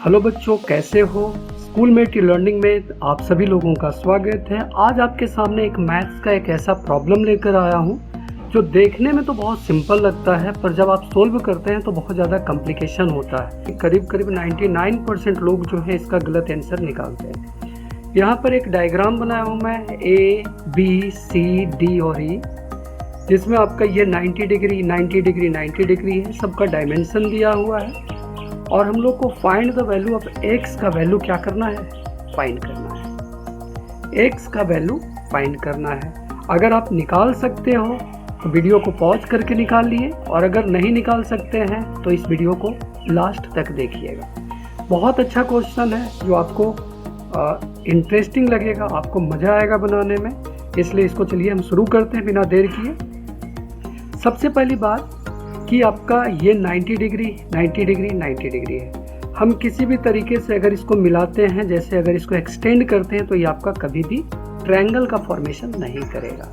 Hello बच्चों, कैसे हो? स्कूल मेट लर्निंग में आप सभी लोगों का स्वागत है। आज आपके सामने एक मैथ्स का एक ऐसा प्रॉब्लम लेकर आया हूँ जो देखने में तो बहुत सिंपल लगता है, पर जब आप सोल्व करते हैं तो बहुत ज़्यादा कॉम्प्लिकेशन होता है। करीब करीब 99% लोग जो है इसका गलत आंसर निकालते हैं। यहाँ पर एक डायग्राम बनाया हूँ मैं, ए बी सी डी और ई, जिसमें आपका ये 90 डिग्री 90 डिग्री 90 डिग्री है। सबका डायमेंशन दिया हुआ है और हम लोग को find the value of x का वैल्यू क्या करना है? फाइंड करना है। एक्स का वैल्यू फाइंड करना है। अगर आप निकाल सकते हो तो वीडियो को पॉज करके निकाल लिए, और अगर नहीं निकाल सकते हैं तो इस वीडियो को लास्ट तक देखिएगा। बहुत अच्छा क्वेश्चन है जो आपको इंटरेस्टिंग लगेगा, आपको मज़ा आएगा बनाने में। इसलिए इसको चलिए हम शुरू करते हैं बिना देर किए। सबसे पहली बात कि आपका ये 90 डिग्री 90 डिग्री 90 डिग्री है। हम किसी भी तरीके से अगर इसको मिलाते हैं, जैसे अगर इसको एक्सटेंड करते हैं, तो ये आपका कभी भी ट्रायंगल का फॉर्मेशन नहीं करेगा।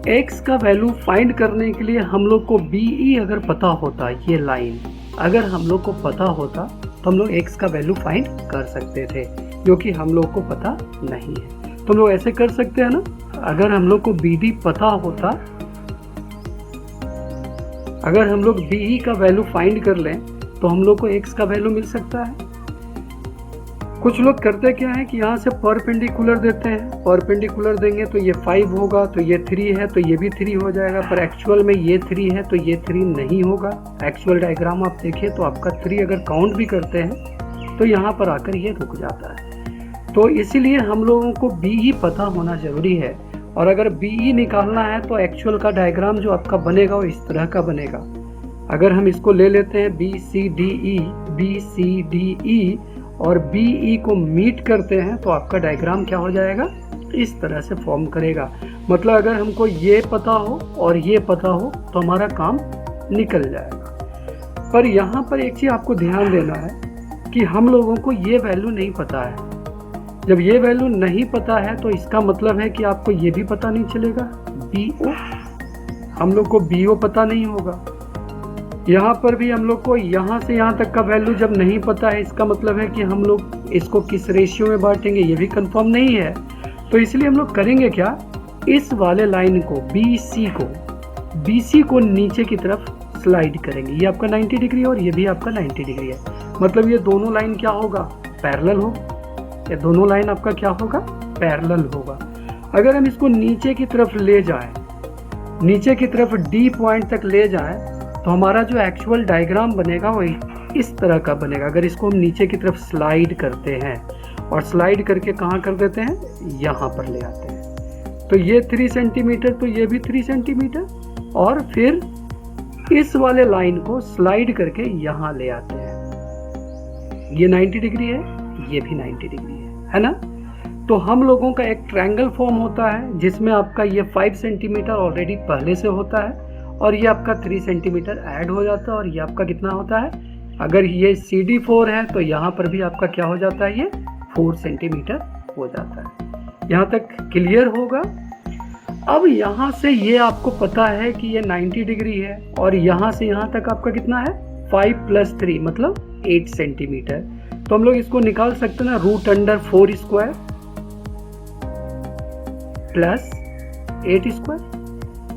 एक्स का वैल्यू फाइंड करने के लिए हम लोग को बीई अगर पता होता, ये लाइन अगर हम लोग को पता होता तो हम लोग एक्स का वैल्यू फाइंड कर सकते थे, जो कि हम लोग को पता नहीं है। तो हम लोग ऐसे कर सकते हैं ना, अगर हम लोग को बीडी पता होता, अगर हम लोग बीई का वैल्यू फाइंड कर लें तो हम लोग को एक्स का वैल्यू मिल सकता है। कुछ लोग करते क्या है कि यहाँ से परपेंडिकुलर देते हैं, परपेंडिकुलर देंगे तो ये 5 होगा, तो ये 3 है तो ये भी 3 हो जाएगा, पर एक्चुअल में ये 3 है तो ये 3 नहीं होगा। एक्चुअल डायग्राम आप देखिए तो आपका 3 अगर काउंट भी करते हैं तो यहाँ पर आकर ये रुक जाता है। तो इसीलिए हम लोगों को बीई पता होना ज़रूरी है, और अगर बीई निकालना है तो एक्चुअल का डायग्राम जो आपका बनेगा वो इस तरह का बनेगा। अगर हम इसको ले लेते हैं बी सी डी ई और बीई को मीट करते हैं तो आपका डायग्राम क्या हो जाएगा? इस तरह से फॉर्म करेगा। मतलब अगर हमको ये पता हो और ये पता हो तो हमारा काम निकल जाएगा। पर यहाँ पर एक चीज़ आपको ध्यान देना है कि हम लोगों को ये वैल्यू नहीं पता है। जब ये वैल्यू नहीं पता है तो इसका मतलब है कि आपको ये भी पता नहीं चलेगा, BO। हम लोग को BO पता नहीं होगा। यहाँ पर भी हम लोग को यहाँ से यहाँ तक का वैल्यू जब नहीं पता है, इसका मतलब है कि हम लोग इसको किस रेशियो में बांटेंगे ये भी कंफर्म नहीं है। तो इसलिए हम लोग करेंगे क्या, इस वाले लाइन को BC को नीचे की तरफ स्लाइड करेंगे। ये आपका 90 डिग्री और ये भी आपका 90 डिग्री है। मतलब ये दोनों लाइन क्या होगा? पैरेलल होगा। ये दोनों लाइन आपका क्या होगा? पैरेलल होगा। अगर हम इसको नीचे की तरफ ले जाएं, नीचे की तरफ D पॉइंट तक ले जाएं, तो हमारा जो एक्चुअल डायग्राम बनेगा वो इस तरह का बनेगा। अगर इसको हम नीचे की तरफ स्लाइड करते हैं और स्लाइड करके कहाँ कर देते हैं? यहाँ पर ले आते हैं, तो ये 3 सेंटीमीटर तो ये भी 3 सेंटीमीटर, और फिर इस वाले लाइन को स्लाइड करके यहाँ ले आते हैं। ये 90 डिग्री है, ये भी 90 डिग्री है ना? तो हम लोगों का एक ट्रायंगल फॉर्म होता है जिसमें आपका ये 5 सेंटीमीटर ऑलरेडी पहले से होता है और ये आपका 3 सेंटीमीटर ऐड हो जाता है, और ये आपका कितना होता है? अगर ये CD4 है तो यहाँ पर भी आपका क्या हो जाता है? ये 4 सेंटीमीटर हो जाता है। यहाँ तक क्लियर होगा? अब यहाँ से ये आपको पता है कि ये 90 डिग्री है, और यहाँ से यहाँ तक आपका कितना है? 5 + 3 मतलब 8 सेंटीमीटर। तो हम लोग इसको निकाल सकते हैं ना, √4² प्लस 8²,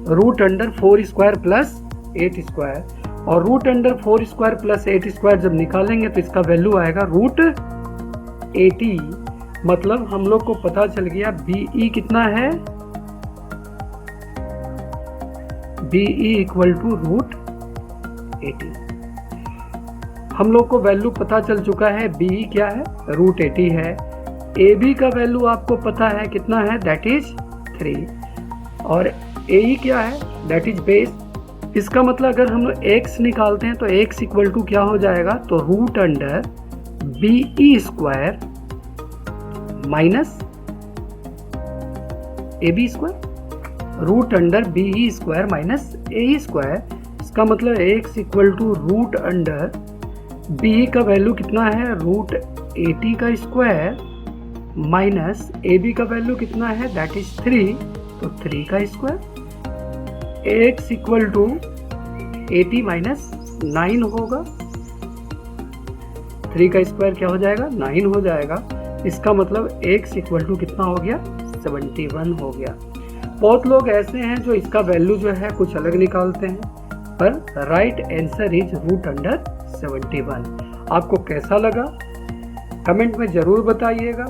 √4² प्लस 8², और √4² प्लस 8² जब निकालेंगे तो इसका वैल्यू आएगा √80। मतलब हम लोग को पता चल गया BE कितना है? BE = √80। हम लोग को वैल्यू पता चल चुका है, BE क्या है? √80 है। AB का वैल्यू आपको पता है कितना है? That is 3। और AE क्या है? That is base. इसका मतलब अगर हम लोग x निकालते हैं तो x = क्या हो जाएगा? तो √BE² minus AB², √BE² minus AE²। इसका मतलब x = BE का वैल्यू कितना है? √80² माइनस AB का वैल्यू कितना है? दैट इज 3, तो 3 का स्क्वायर। x = 80 - 9 होगा। 3 का स्क्वायर क्या हो जाएगा, 9 हो जाएगा। इसका मतलब x इक्वल टू कितना हो गया, 71 हो गया। बहुत लोग ऐसे हैं जो इसका वैल्यू जो है कुछ अलग निकालते हैं, पर राइट आंसर इज √71। आपको कैसा लगा कमेंट में ज़रूर बताइएगा।